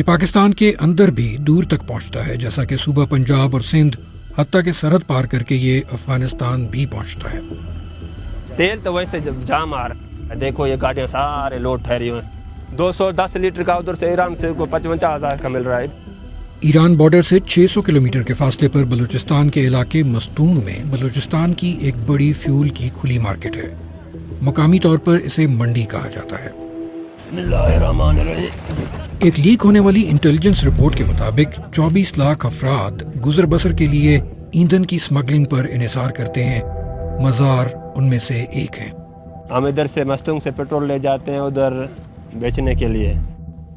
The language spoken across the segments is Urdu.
یہ پاکستان کے اندر بھی دور تک پہنچتا ہے، جیسا کہ صوبہ پنجاب اور سندھ، حتیٰ کہ سرحد پار کر کے یہ افغانستان بھی پہنچتا ہے۔ تیل تو ویسے جام آ رہا ہے، دیکھو یہ گاڑیاں سارے لوڈ ٹھہری ہوئے ہیں، 210 لیٹر کا ادھر سے ایران سے 55,000 کا مل رہا ہے۔ ایران بارڈر سے 600 کلومیٹر کے فاصلے پر بلوچستان کے علاقے مستونگ میں بلوچستان کی ایک بڑی فیول کی کھلی مارکیٹ ہے۔ مقامی طور پر اسے منڈی کہا جاتا ہے۔ بسم اللہ الرحمن الرحیم۔ ایک لیک ہونے والی انٹیلیجنس رپورٹ کے مطابق 24 لاکھ افراد گزر بسر کے لیے ایندھن کی سمگلنگ پر انحصار کرتے ہیں، مزار ان میں سے ایک ہیں۔ ہم ادھر سے مستونگ سے پیٹرول لے جاتے ہیں ادھر بیچنے کے لیے۔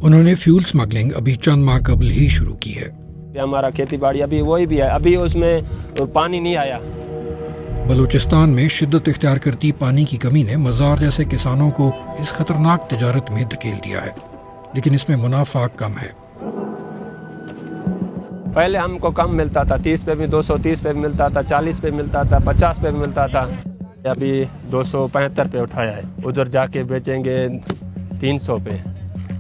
انہوں نے فیول سمگلنگ ابھی چند ماہ قبل ہی شروع کی ہے۔ ہمارا کھیتی باڑی ابھی وہی بھی ہے، ابھی اس میں پانی نہیں آیا۔ بلوچستان میں شدت اختیار کرتی پانی کی کمی نے مزار جیسے کسانوں کو اس خطرناک تجارت میں دھکیل دیا ہے، لیکن اس میں منافع کم ہے۔ پہلے ہم کو کم ملتا تھا، 30 پہ بھی 230 پہ بھی ملتا تھا، 40 پہ ملتا تھا، 50 پہ بھی ملتا تھا، ابھی 275 پہ اٹھایا ہے۔ ادھر جا کے بیچیں گے 300 پہ۔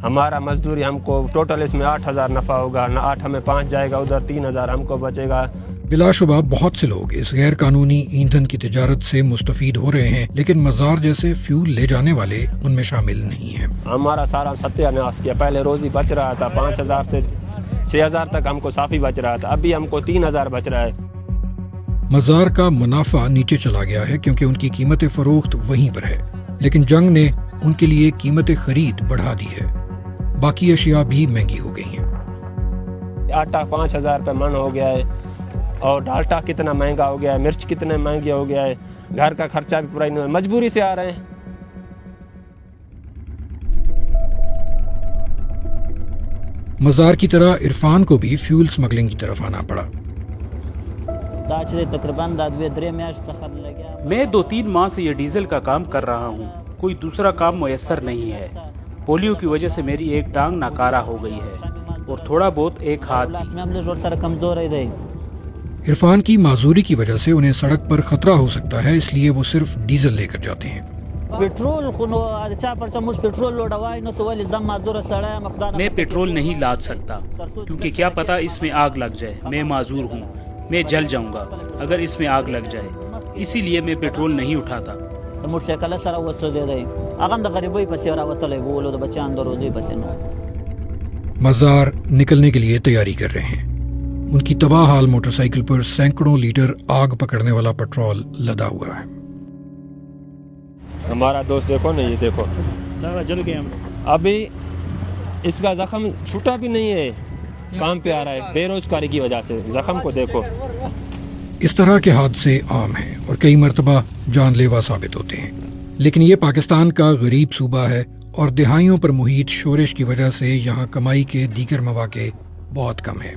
ہمارا مزدوری ہم کو ٹوٹل اس میں 8,000 نفع ہوگا، 8 ہمیں 5 جائے گا، ادھر 3,000 ہم کو بچے گا۔ بلا شبہ بہت سے لوگ اس غیر قانونی ایندھن کی تجارت سے مستفید ہو رہے ہیں، لیکن مزار جیسے فیول لے جانے والے ان میں شامل نہیں ہیں۔ ہمارا سارا ستیہ ناش کیا، پہلے روزی بچ رہا تھا 5,000 سے 6,000 تک ہم کو صافی بچ رہا تھا، ابھی ہم کو 3,000 بچ رہا ہے۔ مزار کا منافع نیچے چلا گیا ہے کیونکہ ان کی قیمت فروخت وہیں پر ہے، لیکن جنگ نے ان کے لیے قیمت خرید بڑھا دی ہے، باقی اشیاء بھی مہنگی ہو گئی ہیں۔ آٹا 5,000 روپے من ہو گیا ہے، اور ڈالٹا کتنا مہنگا ہو گیا ہے، مرچ کتنے مہنگی ہو گیا ہے، گھر کا خرچہ بھی پورا نہیں، مجبوری سے آ رہے ہیں۔ مزار کی طرح عرفان کو بھی فیول سمگلنگ کی طرف آنا پڑا۔ میں 2-3 ماہ سے یہ ڈیزل کا کام کر رہا ہوں، کوئی دوسرا کام میسر نہیں ہے۔ پولیو کی وجہ سے میری ایک ٹانگ ناکارہ ہو گئی ہے اور تھوڑا بہت ایک ہاتھ بھی۔ عرفان کی معذوری کی وجہ سے انہیں سڑک پر خطرہ ہو سکتا ہے، اس لیے وہ صرف ڈیزل لے کر جاتے ہیں۔ میں پیٹرول نہیں لاد سکتا کیونکہ کیا پتا اس میں آگ لگ جائے، میں معذور ہوں، میں جل جاؤں گا اگر اس میں آگ لگ جائے، اسی لیے میں پیٹرول نہیں اٹھاتا۔ مزار نکلنے کے لیے تیاری کر رہے ہیں۔ ان کی تباہ حال موٹر سائیکل پر سینکڑوں لیٹر آگ پکڑنے والا پیٹرول لدا ہوا ہے۔ ہمارا دوست دیکھو نا، یہ دیکھو جل گئے ہم، ابھی اس کا زخم چھوٹا بھی نہیں ہے، کام پہ آ رہا ہے، بے روزگاری کی وجہ سے زخم کو دیکھو۔ اس طرح کے حادثے عام ہیں اور کئی مرتبہ جان لیوا ثابت ہوتے ہیں، لیکن یہ پاکستان کا غریب صوبہ ہے اور دہائیوں پر محیط شورش کی وجہ سے یہاں کمائی کے دیگر مواقع بہت کم ہیں۔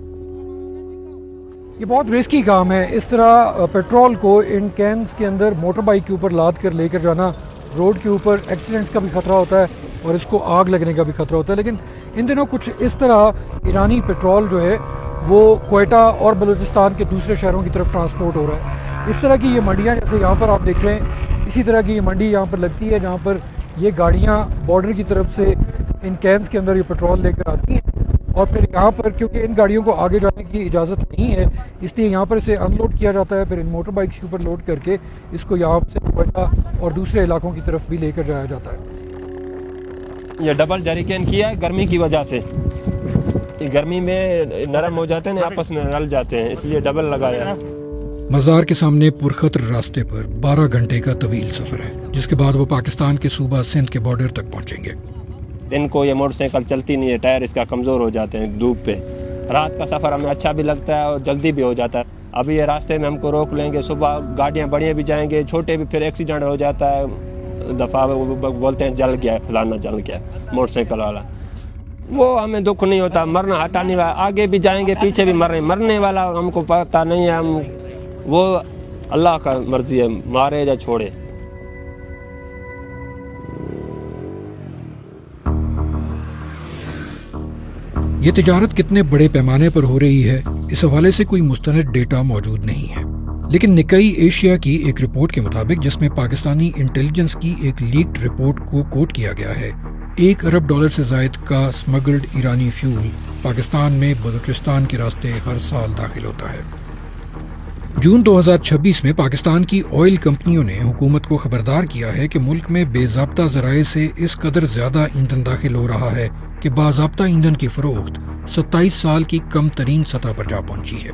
یہ بہت رسکی کام ہے، اس طرح پیٹرول کو ان کینز کے اندر موٹر بائک کے اوپر لاد کر لے کر جانا۔ روڈ کے اوپر ایکسیڈنٹس کا بھی خطرہ ہوتا ہے اور اس کو آگ لگنے کا بھی خطرہ ہوتا ہے، لیکن ان دنوں کچھ اس طرح ایرانی پیٹرول جو ہے وہ کوئٹہ اور بلوچستان کے دوسرے شہروں کی طرف ٹرانسپورٹ ہو رہا ہے۔ اس طرح کی یہ منڈیاں جیسے یہاں پر آپ دیکھ رہے ہیں، اسی طرح کی یہ منڈی یہاں پر لگتی ہے جہاں پر یہ گاڑیاں بارڈر کی طرف سے ان کینز کے اندر یہ پیٹرول لے کر آتی ہیں، اور پھر یہاں پر کیونکہ ان گاڑیوں کو آگے جانے کی اجازت نہیں ہے، اس لیے یہاں پر اسے ان لوڈ کیا جاتا ہے، پھر ان موٹر بائکس کے اوپر لوڈ کر کے اس کو یہاں سے کوئٹہ اور دوسرے علاقوں کی طرف بھی لے کر جایا جاتا ہے۔ یہ ڈبل جریکین کیا ہے گرمی کی وجہ سے، گرمی میں نرم ہو جاتے ہیں، آپس میں رل جاتے ہیں، اس لیے ڈبل لگایا ہے۔ مزار کے سامنے پرخطر راستے پر 12 گھنٹے کا طویل سفر ہے، جس کے بعد وہ پاکستان کے صوبہ سندھ کے بارڈر تک پہنچیں گے۔ دن کو یہ موٹر سائیکل چلتی نہیں ہے، ٹائر اس کا کمزور ہو جاتے ہیں دھوپ پہ۔ رات کا سفر ہمیں اچھا بھی لگتا ہے اور جلدی بھی ہو جاتا ہے۔ ابھی یہ راستے میں ہم کو روک لیں گے، صبح گاڑیاں بڑی بھی جائیں گے، چھوٹے بھی، پھر ایکسیڈنٹ ہو جاتا ہے، دفعہ بولتے ہیں جل گیا فلانا جل گیا موٹر سائیکل والا۔ وہ ہمیں دکھ نہیں ہوتا، مرنا ہٹانے والا، آگے بھی جائیں گے پیچھے بھی مرنے والا ہم کو پتہ نہیں ہے، ہم وہ اللہ کا مرضی ہے، مارے یا چھوڑے۔ یہ تجارت کتنے بڑے پیمانے پر ہو رہی ہے، اس حوالے سے کوئی مستند ڈیٹا موجود نہیں ہے، لیکن نکئی ایشیا کی ایک رپورٹ کے مطابق، جس میں پاکستانی انٹیلیجنس کی ایک لیکڈ رپورٹ کو کوٹ کیا گیا ہے، $1 ارب سے زائد کا سمگلڈ ایرانی فیول پاکستان میں بلوچستان کے راستے ہر سال داخل ہوتا ہے۔ جون 2026 میں پاکستان کی آئل کمپنیوں نے حکومت کو خبردار کیا ہے کہ ملک میں بے ضابطہ ذرائع سے اس قدر زیادہ ایندھن داخل ہو رہا ہے کہ باضابطہ ایندھن کی فروخت 27 سال کی کم ترین سطح پر جا پہنچی ہے۔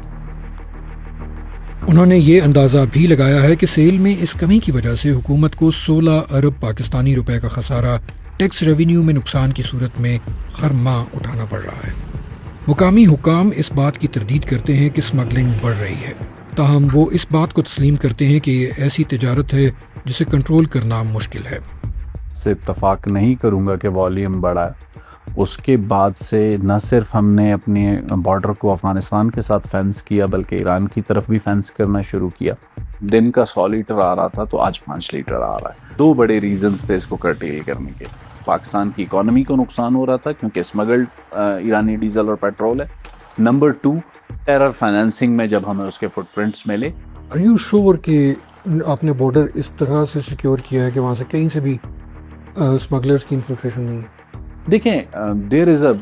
انہوں نے یہ اندازہ بھی لگایا ہے کہ سیل میں اس کمی کی وجہ سے حکومت کو 16 ارب پاکستانی روپے کا خسارہ ٹیکس ریونیو میں نقصان کی صورت میں ہر ماہ اٹھانا پڑ رہا ہے۔ مقامی حکام اس بات کی تردید کرتے ہیں کہ اسمگلنگ بڑھ رہی ہے، تاہم وہ اس بات کو تسلیم کرتے ہیں کہ یہ ایسی تجارت ہے جسے کنٹرول کرنا مشکل ہے۔ سے اتفاق نہیں کروں گا کہ والیوم بڑھا ہے۔ اس کے بعد سے نہ صرف ہم نے اپنے بارڈر کو افغانستان کے ساتھ فینس کیا بلکہ ایران کی طرف بھی فینس کرنا شروع کیا۔ دن کا 100 لیٹر آ رہا تھا تو آج 5 لیٹر آ رہا ہے۔ 2 بڑے ریزنز تھے اس کو کرٹیل کرنے کے۔ پاکستان کی اکانومی کو نقصان ہو رہا تھا کیونکہ اسمگلڈ ایرانی ڈیزل اور پیٹرول ہے۔ نمبر 2، ٹیرر فائنینسنگ میں جب ہمیں اس کے فٹ پرنٹس ملے۔ Are you sure کہ آپ نے بارڈر اس طرح سے سیکیور کیا ہے کہ وہاں سے کہیں سے بھی اسمگلرز کی انفلٹریشن نہیں ہے؟ دیکھیں، دیر از اے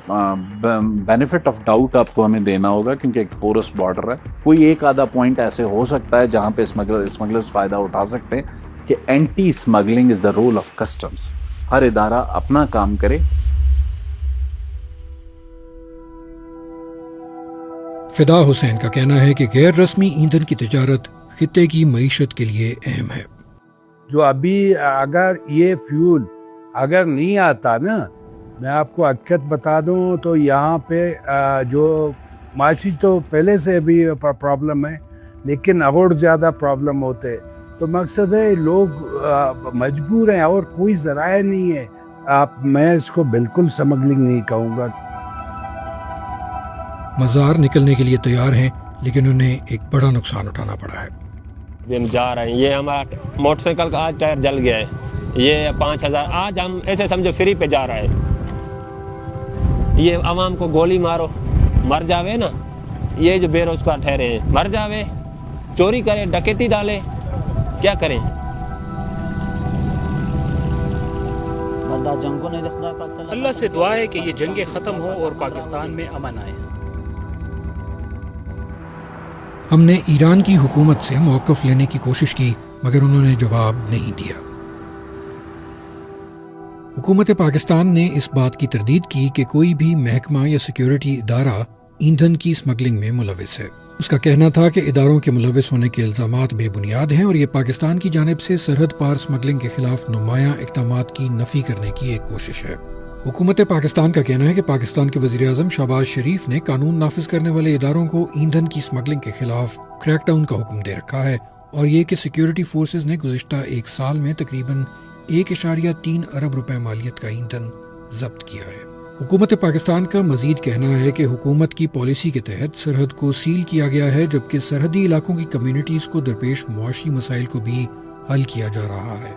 بینیفٹ آف ڈاؤٹ آپ کو ہمیں دینا ہوگا کیونکہ ایک پورس بارڈر ہے۔ کوئی ایک آدھا پوائنٹ ایسے ہو سکتا ہے جہاں پہ اسمگلرز فائدہ اٹھا سکتے ہیں کہ anti smuggling is the role of customs. ہر ادارہ اپنا کام کرے۔ فدا حسین کا کہنا ہے کہ غیر رسمی ایندھن کی تجارت خطے کی معیشت کے لیے اہم ہے۔ جو ابھی اگر یہ فیول اگر نہیں آتا نا، میں آپ کو حقیقت بتا دوں تو یہاں پہ جو معاشی تو پہلے سے بھی پرابلم ہے لیکن اور زیادہ پرابلم ہوتے، تو مقصد ہے لوگ مجبور ہیں اور کوئی ذرائع نہیں ہے۔ میں اس کو بالکل اسمگلنگ نہیں کہوں گا۔ مزار نکلنے کے لیے تیار ہیں لیکن انہیں ایک بڑا نقصان اٹھانا پڑا ہے۔ ہم جا رہے ہیں، یہ ہمارا موٹر سائیکل کا آج ٹائر جل گیا ہے، یہ 5000 آج ہم ایسے سمجھو فری پہ جا رہے ہیں۔ یہ عوام کو گولی مارو مر جاوے نا، یہ جو بے روزگار ٹھہرے ہیں مر جاوے، چوری کرے ڈکیتی ڈالے، کیا کریں؟ اللہ سے دعا ہے کہ یہ جنگیں ختم ہوں اور پاکستان میں امن آئے۔ ہم نے ایران کی حکومت سے موقف لینے کی کوشش کی مگر انہوں نے جواب نہیں دیا۔ حکومت پاکستان نے اس بات کی تردید کی کہ کوئی بھی محکمہ یا سیکیورٹی ادارہ ایندھن کی اسمگلنگ میں ملوث ہے۔ اس کا کہنا تھا کہ اداروں کے ملوث ہونے کے الزامات بے بنیاد ہیں اور یہ پاکستان کی جانب سے سرحد پار اسمگلنگ کے خلاف نمایاں اقدامات کی نفی کرنے کی ایک کوشش ہے۔ حکومت پاکستان کا کہنا ہے کہ پاکستان کے وزیر اعظم شہباز شریف نے قانون نافذ کرنے والے اداروں کو ایندھن کی اسمگلنگ کے خلاف کریک ڈاؤن کا حکم دے رکھا ہے اور یہ کہ سیکیورٹی فورسز نے گزشتہ 1 سال میں تقریباً 1.3 ارب روپے مالیت کا ایندھن ضبط کیا ہے۔ حکومت پاکستان کا مزید کہنا ہے کہ حکومت کی پالیسی کے تحت سرحد کو سیل کیا گیا ہے جبکہ سرحدی علاقوں کی کمیونٹیز کو درپیش معاشی مسائل کو بھی حل کیا جا رہا ہے۔